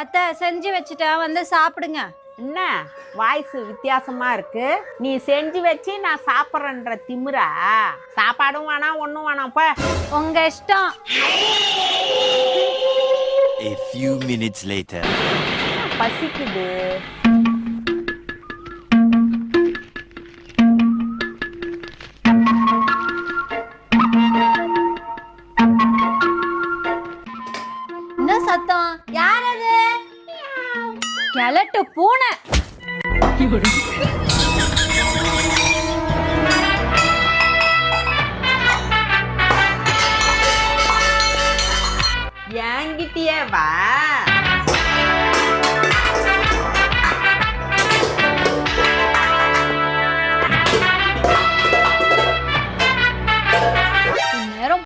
அத்தை செஞ்சு வச்சுட்டேன், வந்து சாப்பிடுங்க. என்ன வாய்ஸ் வித்தியாசமா இருக்கு? நீ செஞ்சு வச்சு நான் சாப்பிட்றேன்ற திமிரா? சாப்பாடும் வேணாம் ஒன்றும் வேணாம்ப்பா. உங்க இஷ்டம். A few minutes later. பசிக்குது. என்ன சத்தம்? யார் அது? கிழட்டு பூனை. என்கிட்டயே வா.